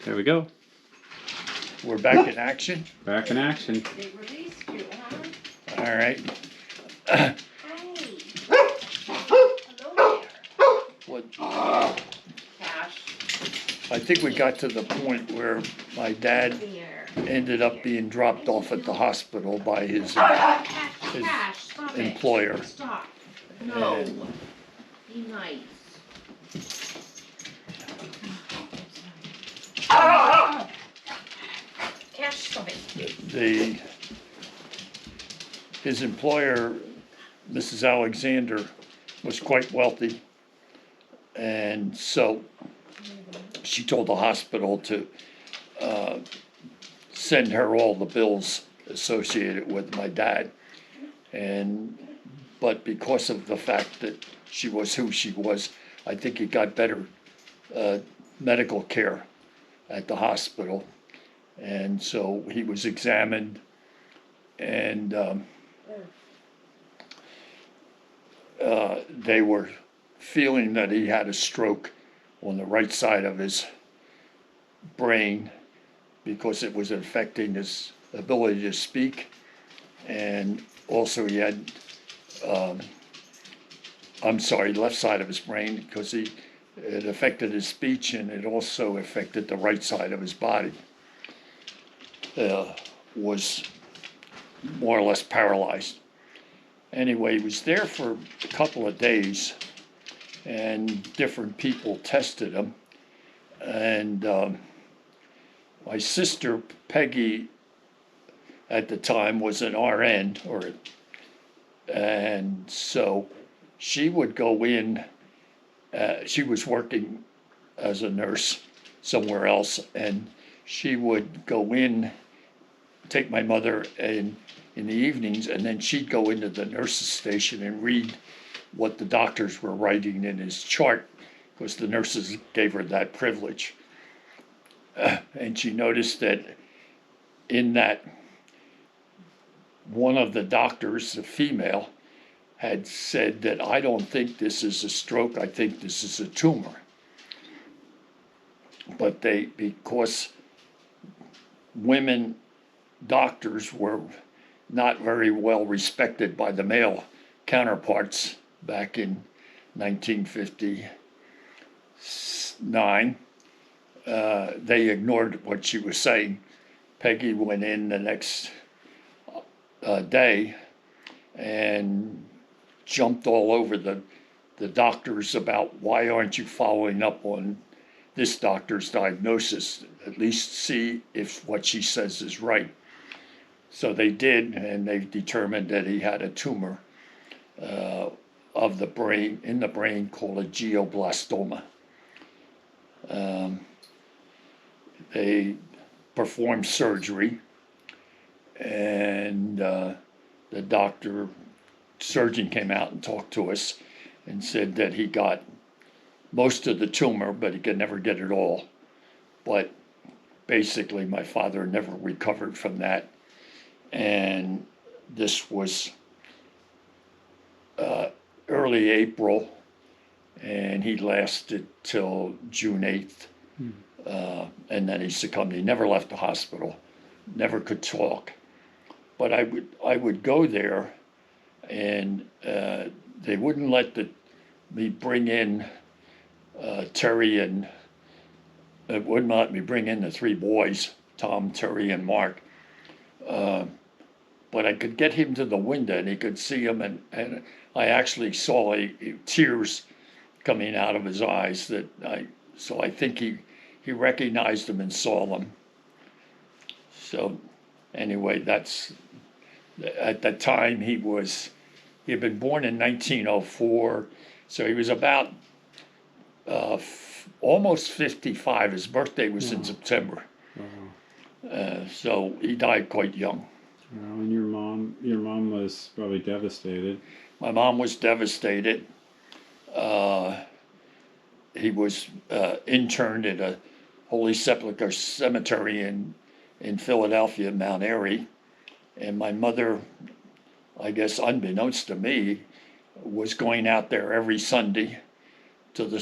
There we go. We're back in action. Back in action. They released you, huh? All right. Hey. Hello there, What, Cash. I think we got to the point where my dad There. ended up being dropped off at the hospital by his Cash, stop it. employer. Stop. No. And- Be nice. Cash, stop it. His employer, Mrs. Alexander, was quite wealthy. And so she told the hospital to send her all the bills associated with my dad. But because of the fact that she was who she was, I think he got better medical care at the hospital. And so he was examined, and they were feeling that he had a stroke on the right side of his brain because it was affecting his ability to speak. And also he had, left side of his brain because it affected his speech, and it also affected the right side of his body. Was more or less paralyzed. Anyway, he was there for a couple of days, and different people tested him. And my sister, Peggy, at the time was an RN, and so she would go in, she was working as a nurse somewhere else, and she would go in, take my mother in the evenings, and then she'd go into the nurse's station and read what the doctors were writing in his chart, because the nurses gave her that privilege. And she noticed that in that, one of the doctors, the female, had said that, "I don't think this is a stroke, I think this is a tumor." But because women doctors were not very well respected by the male counterparts back in 1959, they ignored what she was saying. Peggy went in the next day and jumped all over the doctors about, "Why aren't you following up on this doctor's diagnosis? At least see if what she says is right." So they did, and they determined that he had a tumor of the brain, in the brain, called a glioblastoma. They performed surgery, and the surgeon came out and talked to us and said that he got most of the tumor, but he could never get it all. But basically, my father never recovered from that. And this was early April, and he lasted till June 8th. And then he succumbed. He never left the hospital, never could talk. But I would go there, and they wouldn't let me bring in Terry, and it wouldn't let me bring in the three boys, Tom, Terry, and Mark. But I could get him to the window, and he could see him, and I actually saw tears coming out of his eyes. So I think he recognized them and saw them. So anyway, at that time he had been born in 1904, so he was about almost 55. His birthday was in September. So he died quite young. And your mom was probably devastated. My mom was devastated. He was interned at a Holy Sepulchre Cemetery in Philadelphia, Mount Airy. And my mother, I guess unbeknownst to me, was going out there every Sunday to the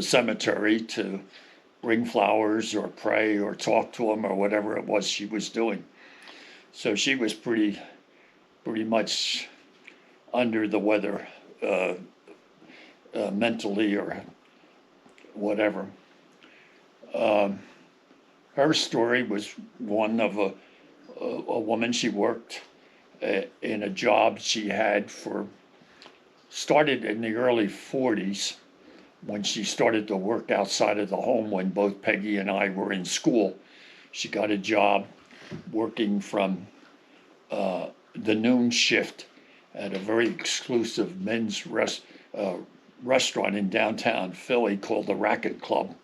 cemetery to bring flowers or pray or talk to them or whatever it was she was doing. So she was pretty much under the weather mentally or whatever. Her story was one of a woman. She worked in a job she had started in the early 40s when she started to work outside of the home when both Peggy and I were in school. She got a job working from the noon shift at a very exclusive men's restaurant in downtown Philly called the Racket Club.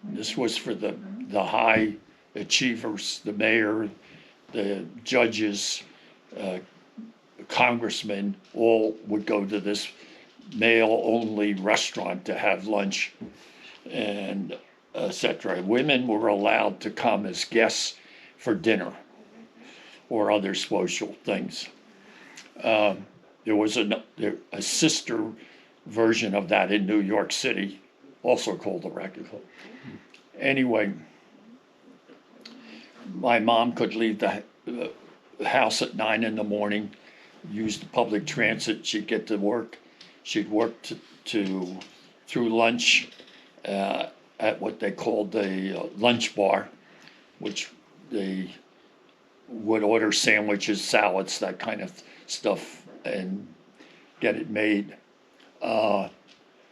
This was for the high achievers, the mayor, the judges, congressmen, all would go to this male-only restaurant to have lunch, and etc. Women were allowed to come as guests for dinner or other social things. There was a sister version of that in New York City, also called the Racket Club. Anyway, my mom could leave the house at 9 a.m, use the public transit. She'd get to work. She'd work through lunch at what they called the lunch bar, which they would order sandwiches, salads, that kind of stuff, and get it made.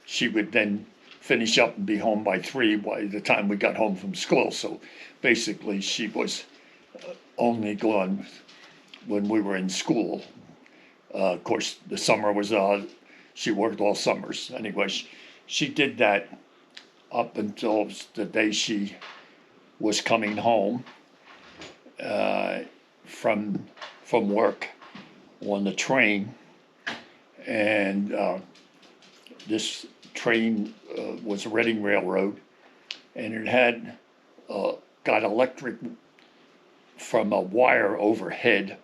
She would then finish up and be home by 3 by the time we got home from school. So basically she was only gone when we were in school. Of course, the summer was, she worked all summers. Anyway, she did that up until the day she was coming home from work on the train. And this train was Reading Railroad, and it had got electric from a wire overhead,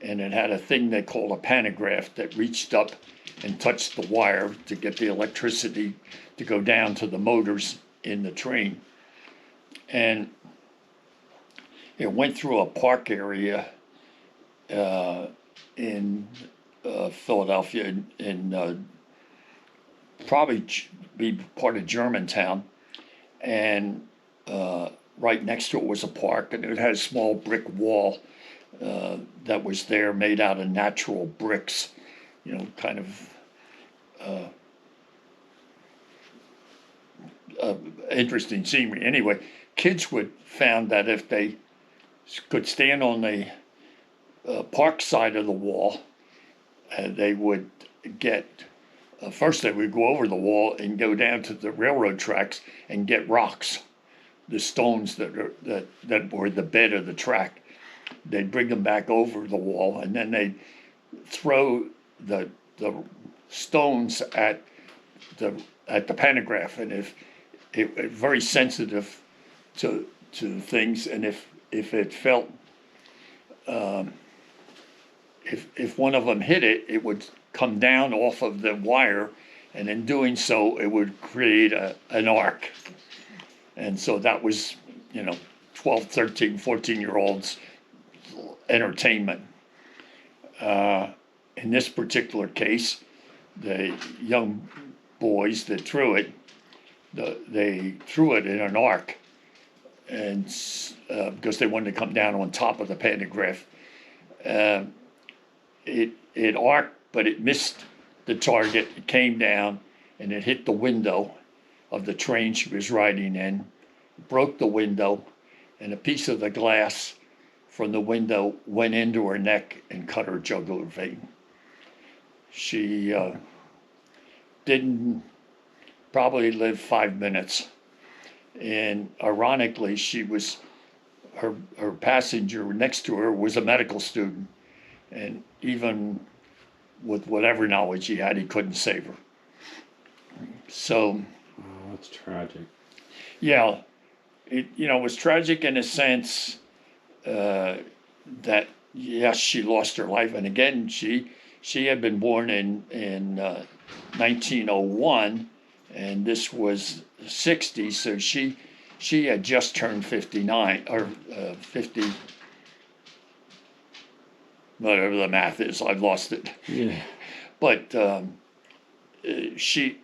and it had a thing they called a pantograph that reached up and touched the wire to get the electricity to go down to the motors in the train. And it went through a park area in Philadelphia, in probably be part of Germantown, and right next to it was a park, and it had a small brick wall that was there, made out of natural bricks, kind of interesting scenery. Anyway, kids found that if they could stand on the park side of the wall, they would get, first they would go over the wall and go down to the railroad tracks and get rocks, the stones that were the bed of the track. They'd bring them back over the wall, and then they'd throw the stones at the pantograph, and if it very sensitive to things, and if it felt if one of them hit it, it would come down off of the wire, and in doing so, it would create an arc. And so that was, 12, 13, 14-year-olds entertainment. In this particular case, the young boys that threw it, they threw it in an arc, and because they wanted to come down on top of the pantograph. It arced, but it missed the target. It came down, and it hit the window of the train she was riding in, broke the window, and a piece of the glass from the window went into her neck and cut her jugular vein. She didn't probably live 5 minutes, and ironically, her passenger next to her was a medical student, and even with whatever knowledge he had, he couldn't save her. So, oh, that's tragic. Yeah, it was tragic in a sense that yes, she lost her life, and again, she had been born in 1901, and this was 60, so she she had just turned 59 or 50, whatever the math is. I've lost it. Yeah. But she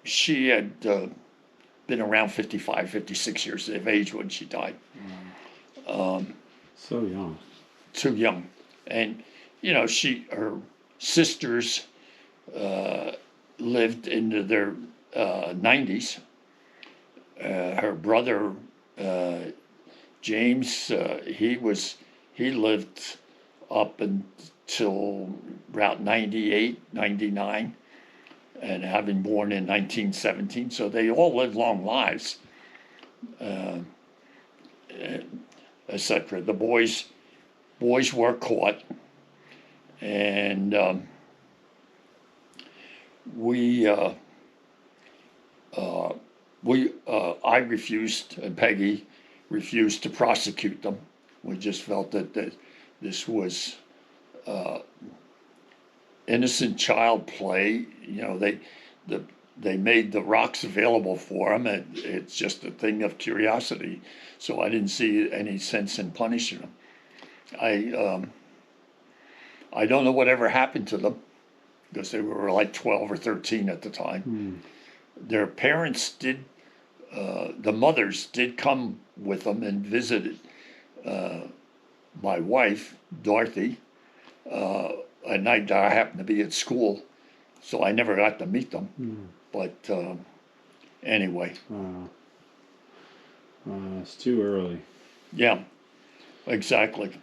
had been around 55, 56 years of age when she died. So young. Too young. And, you know, her sisters lived into their 90s. Her brother, James, he lived up until about 98, 99, and having born in 1917. So they all lived long lives, etc. The boys were caught, and I refused, and Peggy refused to prosecute them. We just felt that this was innocent child play. You know, they made the rocks available for them, and it's just a thing of curiosity. So I didn't see any sense in punishing them. I don't know whatever happened to them, because they were like 12 or 13 at the time. Their parents did, the mothers did come with them and visited my wife, Dorothy. A night I happened to be at school, so I never got to meet them. But anyway. Wow. It's too early. Yeah, exactly.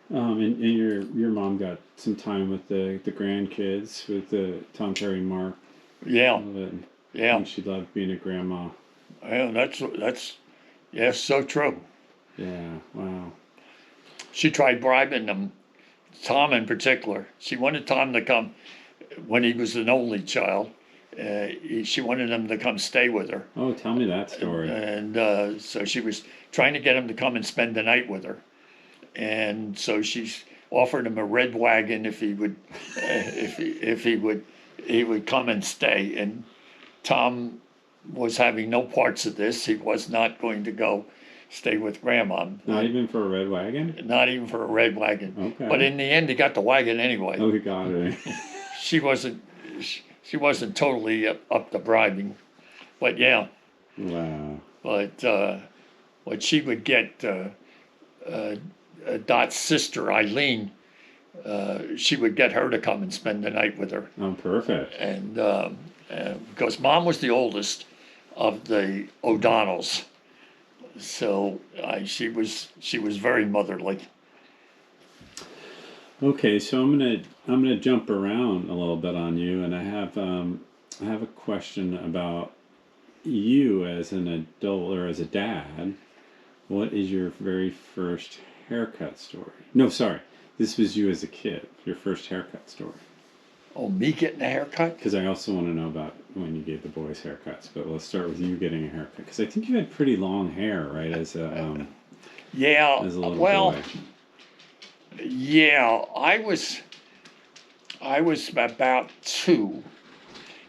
And your mom got some time with the grandkids, with the Tom, Terry, and Mark. Yeah, All of it. yeah. And she loved being a grandma. Yeah, that's yes, so true. Yeah. Wow. She tried bribing them, Tom in particular. She wanted Tom to come when he was an only child. She wanted him to come stay with her. Oh, tell me that story. And so she was trying to get him to come and spend the night with her. And so she offered him a red wagon if he would, he would come and stay. And Tom was having no parts of this. He was not going to go stay with Grandma. Not even for a red wagon? Not even for a red wagon. Okay. But in the end, he got the wagon anyway. Oh, he got it. She wasn't totally up to bribing, but yeah. Wow. But what she would get, Dot's sister Eileen, she would get her to come and spend the night with her. Oh, perfect. And because Mom was the oldest of the O'Donnells, so she was very motherly. Okay, so I'm gonna jump around a little bit on you, and I have a question about you as an adult or as a dad. What is your very first haircut story? No, sorry, this was you as a kid. Your first haircut story. Oh, me getting a haircut? Because I also want to know about when you gave the boys haircuts. But let's start with you getting a haircut. Because I think you had pretty long hair, right? As a yeah. as a little Well, boy. yeah. I was about 2,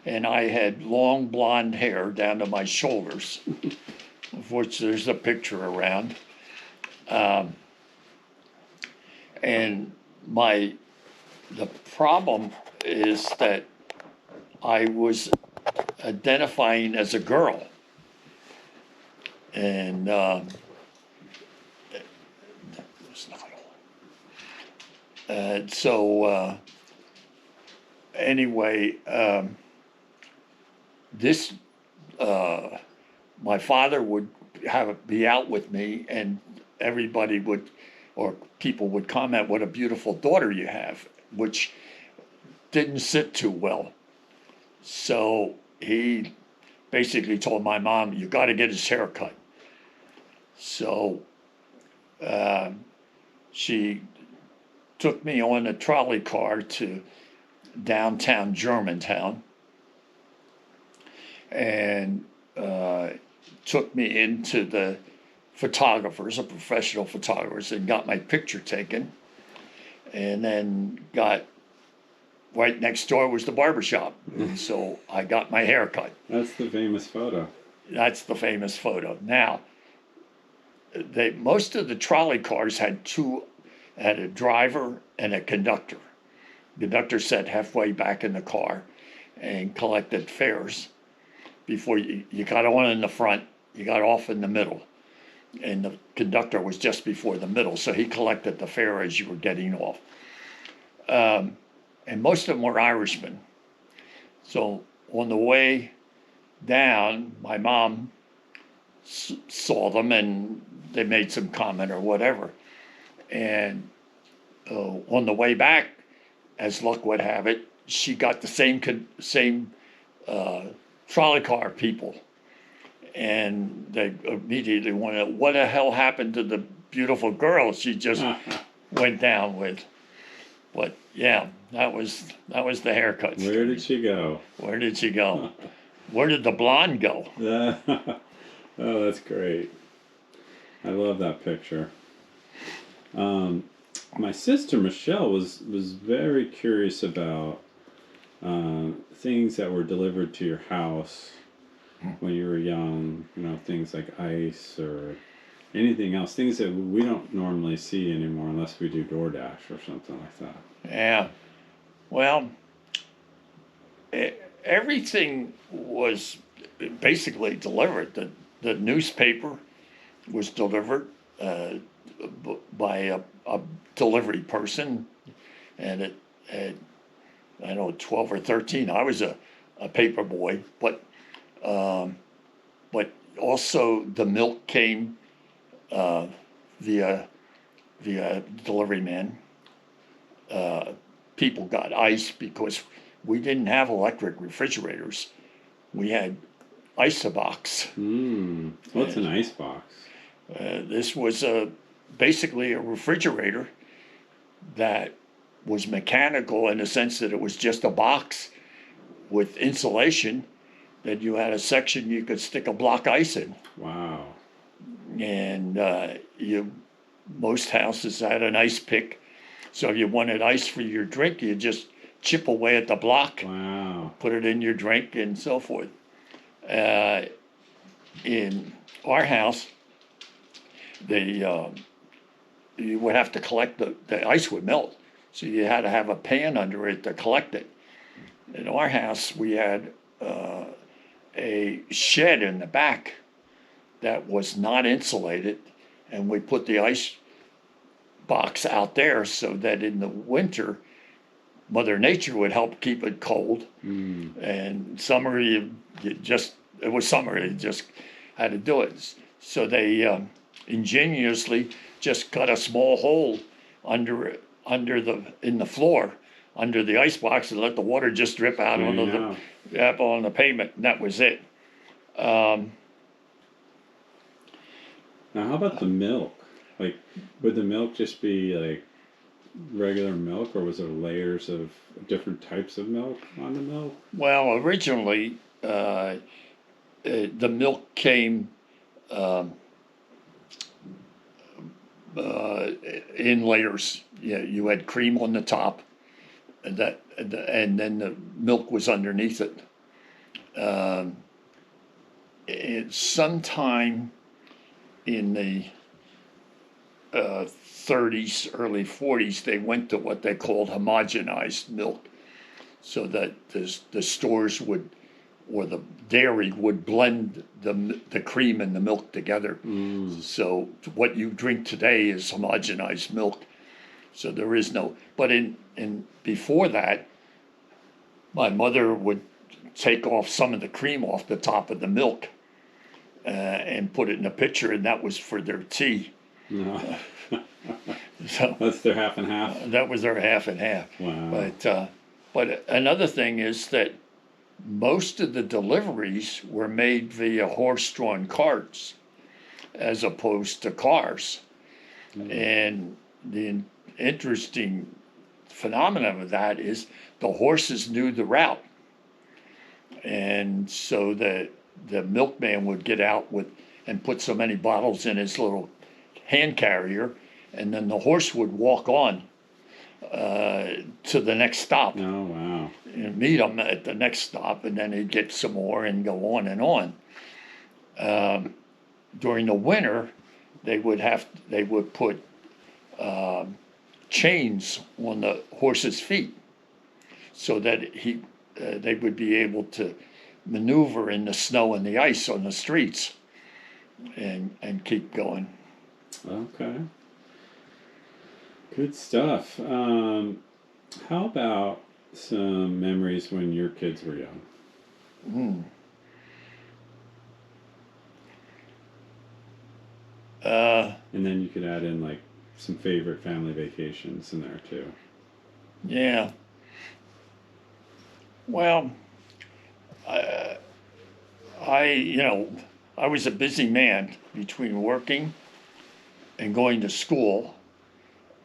and I had long blonde hair down to my shoulders, of which there's a picture around. And the problem is that I was identifying as a girl, and so anyway, this my father would be out with me, and everybody would, or people would comment, "What a beautiful daughter you have," which didn't sit too well. So he basically told my mom, "You got to get his hair cut." So she took me on a trolley car to downtown Germantown, and took me into the photographers, the professional photographers, and got my picture taken. And then right next door was the barbershop. And so I got my hair cut. That's the famous photo. That's the famous photo. Now, most of the trolley cars had a driver and a conductor. The conductor sat halfway back in the car and collected fares before you got on in the front, you got off in the middle. And the conductor was just before the middle, so he collected the fare as you were getting off. And most of them were Irishmen. So on the way down, my mom saw them and they made some comment or whatever. And on the way back, as luck would have it, she got the same trolley car people. And they immediately wondered, what the hell happened to the beautiful girl she just went down with? But yeah, that was the haircut. Where did she go? Where did she go? Where did the blonde go? Oh, that's great. I love that picture. My sister Michelle was very curious about things that were delivered to your house when you were young. You know, things like ice or anything else. Things that we don't normally see anymore unless we do DoorDash or something like that. Yeah. Well, everything was basically delivered. The newspaper was delivered by a delivery person, and at I don't know, 12 or 13, I was a paper boy, but also the milk came via delivery man. People got ice because we didn't have electric refrigerators. We had Isobox. What's an ice box? This was basically a refrigerator that was mechanical in the sense that it was just a box with insulation that you had a section you could stick a block ice in. Wow. And most houses had an ice pick. So if you wanted ice for your drink, you just chip away at the block. Wow. Put it in your drink and so forth. In our house, you would have to collect the ice would melt. So you had to have a pan under it to collect it. In our house, we had a shed in the back that was not insulated, and we put the ice box out there so that in the winter, Mother Nature would help keep it cold. And summer, it was summer, you just had to do it. So they ingeniously just cut a small hole in the floor under the ice box and let the water just drip out on the pavement, and that was it. Now, how about the milk? Like, would the milk just be like regular milk, or was there layers of different types of milk on the milk? Well, originally, the milk came in layers. Yeah, you had cream on the top, and then the milk was underneath it. Sometime in the 30s, early 40s, they went to what they called homogenized milk, so that the stores would, or the dairy would blend the cream and the milk together. So what you drink today is homogenized milk. So there is no, but in before that, my mother would take off some of the cream off the top of the milk and put it in a pitcher, and that was for their tea. No. So That's their half and half. that was their half and half. Wow. But another thing is that most of the deliveries were made via horse-drawn carts as opposed to cars. And the interesting phenomenon of that is the horses knew the route. And so the milkman would get out and put so many bottles in his little hand carrier, and then the horse would walk on to the next stop. Oh, wow. And meet him at the next stop, and then he'd get some more and go on and on. During the winter, they would put chains on the horse's feet so that they would be able to maneuver in the snow and the ice on the streets and keep going. Okay. Good stuff. How about some memories when your kids were young? And then you could add in like some favorite family vacations in there too. Yeah. Well, I was a busy man between working and going to school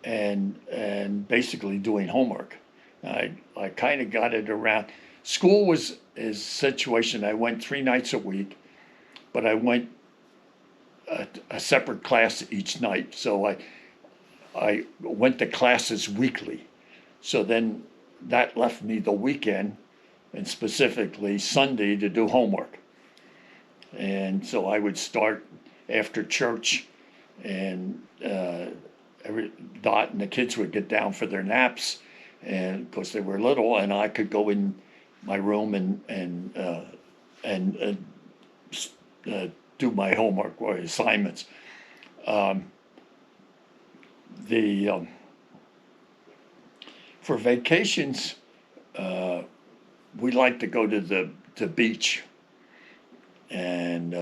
and basically doing homework. I kind of got it around. School was a situation. I went 3 nights a week, but I went a separate class each night. So I went to classes weekly. So then that left me the weekend, and specifically Sunday, to do homework. And so I would start after church, and Dot and the kids would get down for their naps, and because they were little, and I could go in my room and do my homework or assignments. For vacations, we like to go to the beach, and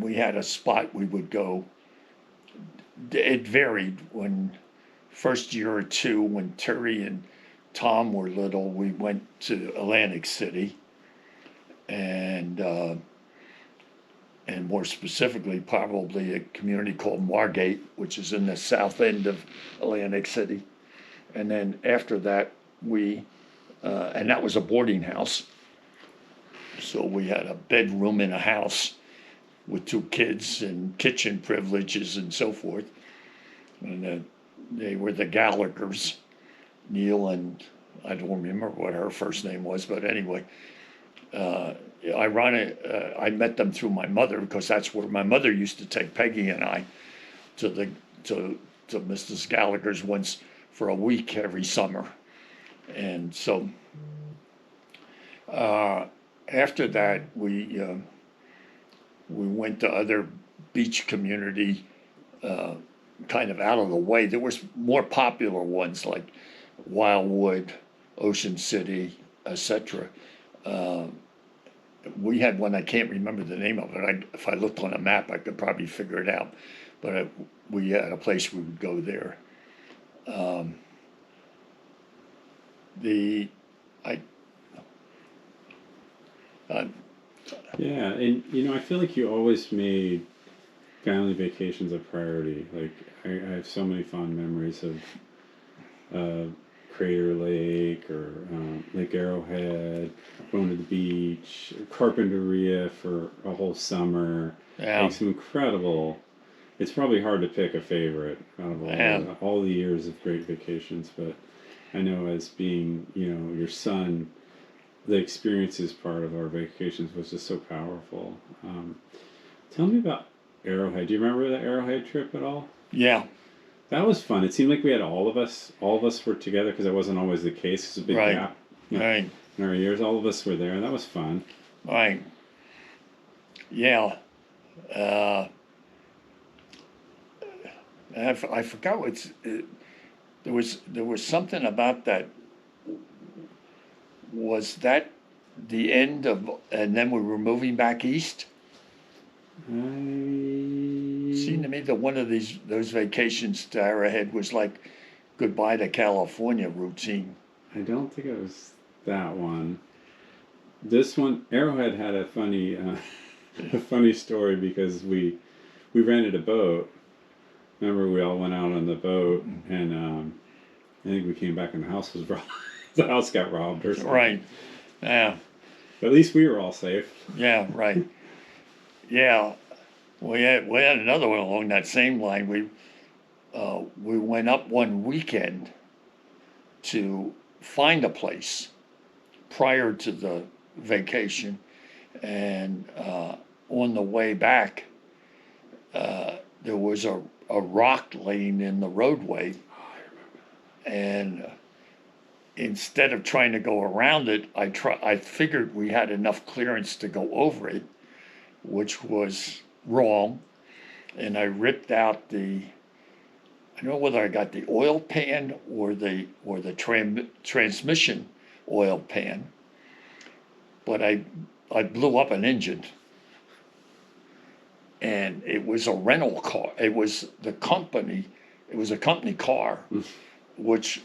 we had a spot we would go. It varied. When first year or two, when Terry and Tom were little, we went to Atlantic City, and more specifically, probably a community called Margate, which is in the south end of Atlantic City. And then after that, and that was a boarding house. So we had a bedroom in a house with 2 kids and kitchen privileges and so forth. And they were the Gallaghers, Neil and I don't remember what her first name was, but anyway. Ironic, I met them through my mother, because that's where my mother used to take Peggy and I to Mrs. Gallagher's once for a week every summer. And so after that, we went to other beach community, kind of out of the way. There was more popular ones like Wildwood, Ocean City, etc. We had one, I can't remember the name of it. If I looked on a map, I could probably figure it out. But we had a place we would go there. Yeah, and I feel like you always made family vacations a priority. Like I have so many fond memories of Crater Lake or Lake Arrowhead, going to the beach, Carpinteria for a whole summer. Yeah. Like some incredible. It's probably hard to pick a favorite out of all the years of great vacations, but I know as being your son, the experiences part of our vacations was just so powerful. Tell me about Arrowhead. Do you remember the Arrowhead trip at all? Yeah. That was fun. It seemed like we had all of us were together, because that wasn't always the case. It's a big gap Right. in our years. All of us were there, and that was fun. Right. Yeah. I forgot there was something about that. Was that the end of, and then we were moving back east? Seemed to me that one of those vacations to Arrowhead was like goodbye to California routine. I don't think it was that one. This one, Arrowhead, had a funny story, because we rented a boat. Remember, we all went out on the boat, and I think we came back and the house was robbed. The house got robbed or something. Right. Yeah. But at least we were all safe. Yeah. Right. Yeah. We had another one along that same line. We went up one weekend to find a place prior to the vacation, and on the way back, there was a rock laying in the roadway. And instead of trying to go around it, I figured we had enough clearance to go over it, which was wrong. And I ripped out I don't know whether I got the oil pan or the transmission oil pan, but I blew up an engine. And it was a rental car. It was a company car, which